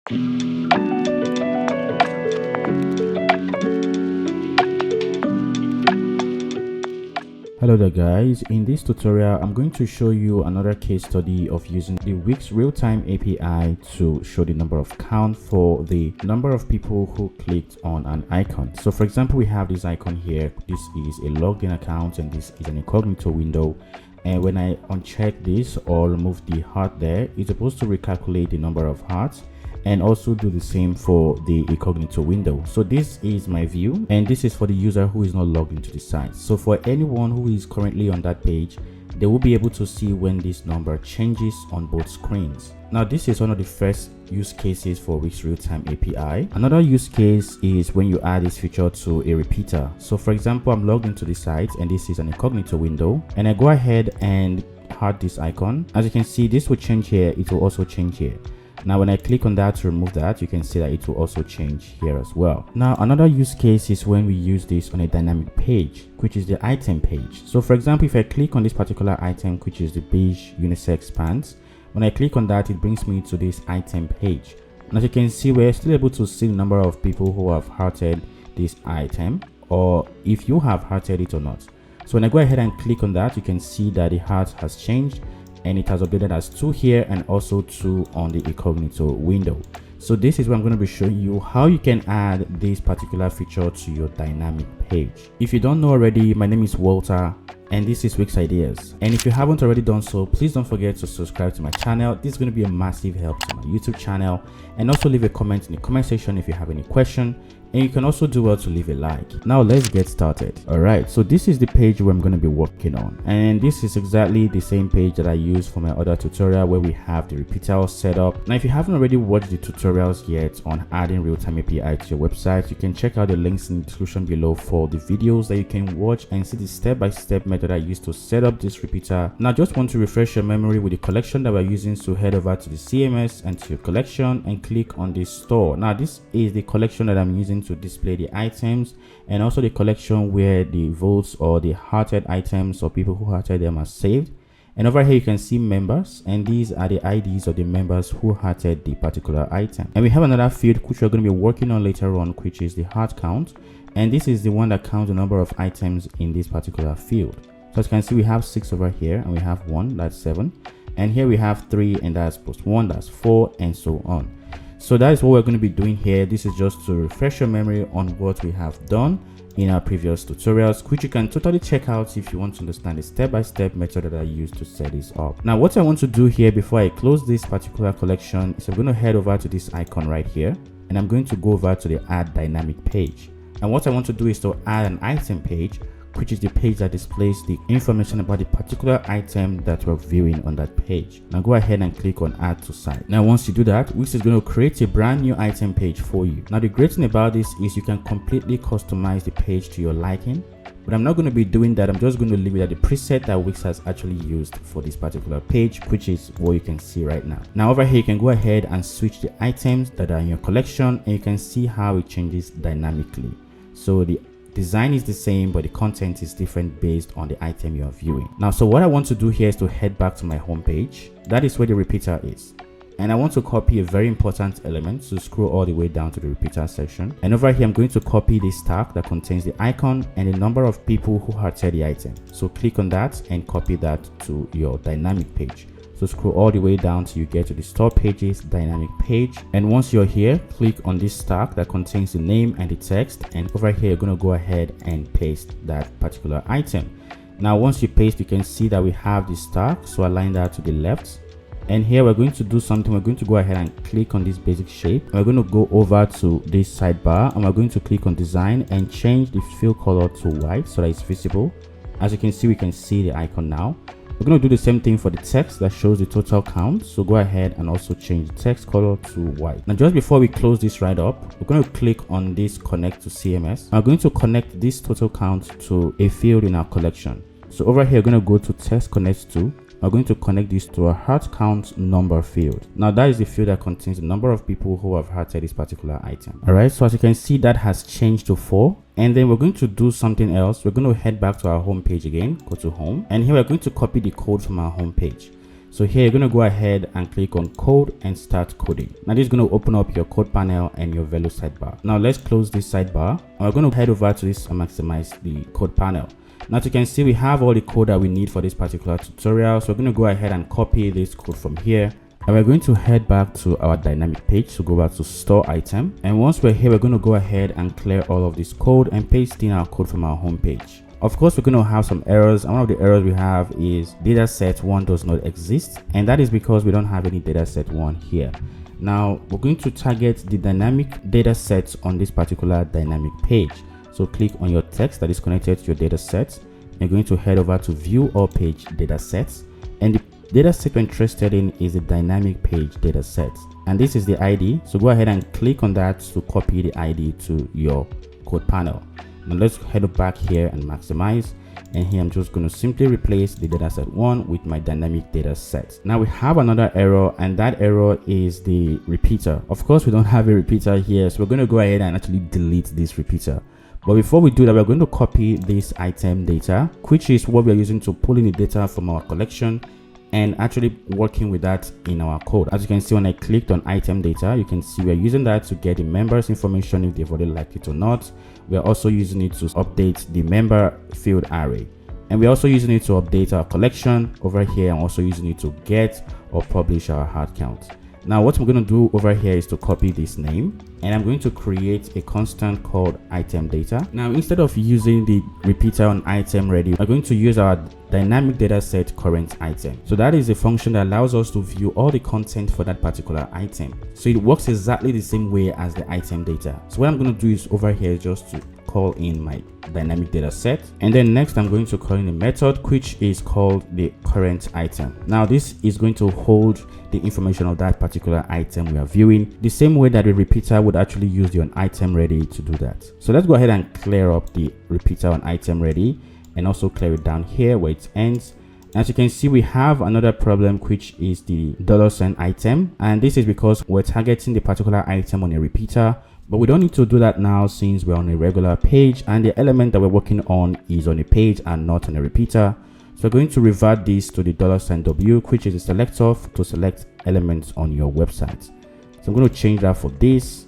Hello there guys, in this tutorial I'm going to show you another case study of using the Wix Real-Time API to show the number of count for the number of people who clicked on an icon. So for example, we have this icon here. This is a logged in account and this is an incognito window, and when I uncheck this or remove the heart there, it's supposed to recalculate the number of hearts and also do the same for the incognito window. So this is my view and this is for the user who is not logged into the site. So for anyone who is currently on that page, they will be able to see when this number changes on both screens. Now this is one of the first use cases for Wix Real-Time API. Another use case is when you add this feature to a repeater. So for example, I'm logged into the site and this is an incognito window, and I go ahead and heart this icon. As you can see, this will change here, it will also change here. Now when I click on that to remove that, you can see that it will also change here as well. Now another use case is when we use this on a dynamic page, which is the item page. So for example, if I click on this particular item, which is the beige unisex pants, when I click on that, it brings me to this item page. And as you can see, we're still able to see the number of people who have hearted this item, or if you have hearted it or not. So when I go ahead and click on that, you can see that the heart has changed and it has updated as 2 here and also 2 on the incognito window. So this is where I'm going to be showing you how you can add this particular feature to your dynamic page. If you don't know already, my name is Walter and this is Wix Ideas. And if you haven't already done so, please don't forget to subscribe to my channel. This is going to be a massive help to my YouTube channel, and also leave a comment in the comment section if you have any question. And you can also do well to leave a like. Now let's get started. Alright, so this is the page where I'm going to be working on, and this is exactly the same page that I used for my other tutorial where we have the repeater set up. Now if you haven't already watched the tutorials yet on adding real-time API to your website, you can check out the links in the description below for the videos that you can watch and see the step-by-step method I used to set up this repeater. Now just want to refresh your memory with the collection that we're using, so head over to the CMS and to your collection and click on this store. Now this is the collection that I'm using to display the items, and also the collection where the votes or the hearted items or people who hearted them are saved. And over here you can see members, and these are the IDs of the members who hearted the particular item. And we have another field which we're going to be working on later on, which is the heart count, and this is the one that counts the number of items in this particular field. So as you can see, we have 6 over here, and we have 1, that's 7, and here we have 3, and that's plus 1, that's 4, and so on. So that is what we're going to be doing here. This is just to refresh your memory on what we have done in our previous tutorials, which you can totally check out if you want to understand the step-by-step method that I used to set this up. Now what I want to do here before I close this particular collection is I'm going to head over to this icon right here, and I'm going to go over to the add dynamic page. And what I want to do is to add an item page, which is the page that displays the information about the particular item that we're viewing on that page. Now go ahead and click on add to site. Now once you do that, Wix is going to create a brand new item page for you. Now the great thing about this is you can completely customize the page to your liking, but I'm not going to be doing that. I'm just going to leave it at the preset that Wix has actually used for this particular page, which is what you can see right now. Now over here you can go ahead and switch the items that are in your collection, and you can see how it changes dynamically. So the design is the same, but the content is different based on the item you are viewing. Now, so what I want to do here is to head back to my home page. That is where the repeater is. And I want to copy a very important element, so scroll all the way down to the repeater section. And over here, I'm going to copy this tag that contains the icon and the number of people who hearted the item. So click on that and copy that to your dynamic page. So scroll all the way down till you get to the store pages dynamic page, and once you're here, click on this tag that contains the name and the text, and over here you're going to go ahead and paste that particular item. Now once you paste, you can see that we have this tag, so align that to the left, and here we're going to do something. We're going to go ahead and click on this basic shape. We're going to go over to this sidebar, and we're going to click on design and change the fill color to white so that it's visible. As you can see, we can see the icon now. We're going to do the same thing for the text that shows the total count. So go ahead and also change the text color to white. Now just before we close this right up, we're going to click on this connect to CMS. I'm going to connect this total count to a field in our collection. So over here, we're going to go to text connect to. We're going to connect this to a heart count number field. Now that is the field that contains the number of people who have hearted this particular item. All right, so as you can see, that has changed to 4. And then we're going to do something else. We're going to head back to our home page again, go to home, and here we're going to copy the code from our home page. So here you're going to go ahead and click on code and start coding. Now this is going to open up your code panel and your Velo sidebar. Now let's close this sidebar. We're going to head over to this and maximize the code panel. Now as you can see, we have all the code that we need for this particular tutorial. So we're going to go ahead and copy this code from here. And we're going to head back to our dynamic page. So go back to store item. And once we're here, we're going to go ahead and clear all of this code and paste in our code from our home page. Of course, we're going to have some errors, and one of the errors we have is dataset1 does not exist, and that is because we don't have any dataset1 here. Now we're going to target the dynamic datasets on this particular dynamic page. So click on your text that is connected to your dataset. You're going to head over to view all page datasets, and the dataset we're interested in is the dynamic page dataset, and this is the ID. So go ahead and click on that to copy the ID to your code panel. Now let's head back here and maximize, and here I'm just going to simply replace the dataset1 with my dynamic dataset. Now we have another error, and that error is the repeater. Of course, we don't have a repeater here, so we're going to go ahead and actually delete this repeater. But before we do that, we're going to copy this item data, which is what we're using to pull in the data from our collection and actually working with that in our code. As you can see, when I clicked on item data, you can see we're using that to get the members information if they've already liked it or not. We're also using it to update the member field array, and we're also using it to update our collection over here, and also using it to get or publish our hard count. Now what I'm going to do over here is to copy this name, and I'm going to create a constant called item data. Now instead of using the repeater on item ready, we're going to use our dynamic dataset current item. So that is a function that allows us to view all the content for that particular item. So it works exactly the same way as the item data. So what I'm going to do is over here just to call in my dynamic data set, and then next I'm going to call in a method which is called the current item. Now this is going to hold the information of that particular item we are viewing, the same way that the repeater would actually use the on item ready to do that. So let's go ahead and clear up the repeater on item ready, and also clear it down here where it ends. As you can see, we have another problem, which is the $sign item, and this is because we're targeting the particular item on a repeater, but we don't need to do that now since we're on a regular page and the element that we're working on is on a page and not on a repeater. So we're going to revert this to the $sign W, which is a selector to select elements on your website. So I'm going to change that for this,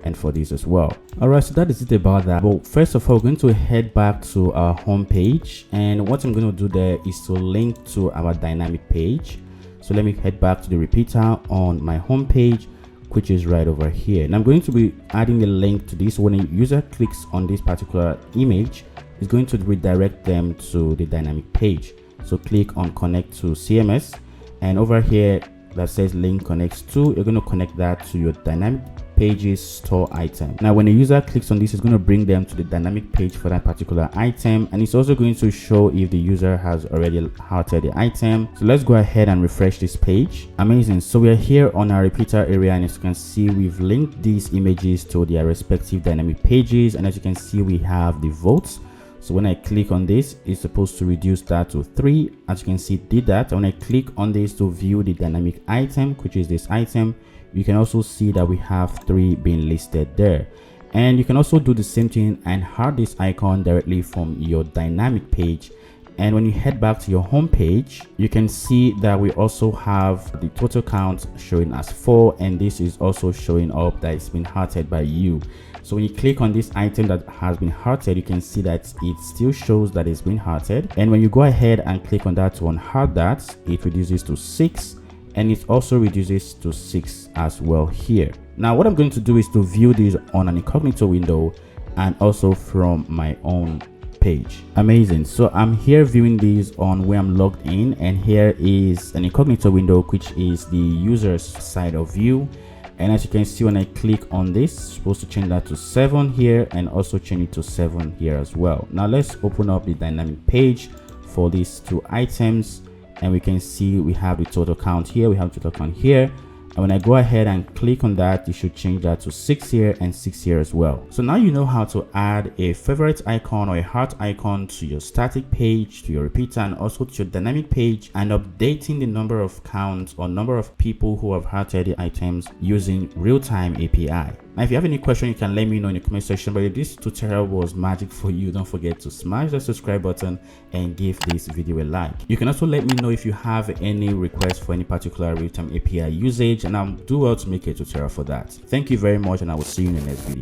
and for this as well. Alright, so that is it about that. But first of all, we're going to head back to our home page, and what I'm going to do there is to link to our dynamic page. So let me head back to the repeater on my home page, which is right over here, and I'm going to be adding a link to this. When a user clicks on this particular image, it's going to redirect them to the dynamic page. So click on connect to CMS, and over here that says link connects to, you're going to connect that to your dynamic pages store item. Now when a user clicks on this, it's going to bring them to the dynamic page for that particular item, and it's also going to show if the user has already halted the item. So let's go ahead and refresh this page. Amazing. So we are here on our repeater area, and as you can see, we've linked these images to their respective dynamic pages, and as you can see, we have the votes. So when I click on this, it's supposed to reduce that to 3. As you can see, it did that. And when I click on this to view the dynamic item, which is this item, you can also see that we have 3 being listed there. And you can also do the same thing and hide this icon directly from your dynamic page. And when you head back to your home page, you can see that we also have the total count showing as 4, and this is also showing up that it's been hearted by you. So when you click on this item that has been hearted, you can see that it still shows that it's been hearted. And when you go ahead and click on that to unheart that, it reduces to 6, and it also reduces to 6 as well here. Now what I'm going to do is to view this on an incognito window and also from my own page. Amazing. So I'm here viewing these on where I'm logged in, and here is an incognito window, which is the user's side of view. And as you can see, when I click on this, it's supposed to change that to 7 here, and also change it to 7 here as well. Now let's open up the dynamic page for these 2 items, and we can see we have the total count here, we have the total count here. And when I go ahead and click on that, you should change that to 6 here and 6 here as well. So now you know how to add a favorite icon or a heart icon to your static page, to your repeater, and also to your dynamic page, and updating the number of counts or number of people who have hearted the items using Real-Time API. Now, if you have any question, you can let me know in the comment section. But if this tutorial was magic for you, don't forget to smash the subscribe button and give this video a like. You can also let me know if you have any requests for any particular real-time API usage, and I'll do well to make a tutorial for that. Thank you very much, and I will see you in the next video.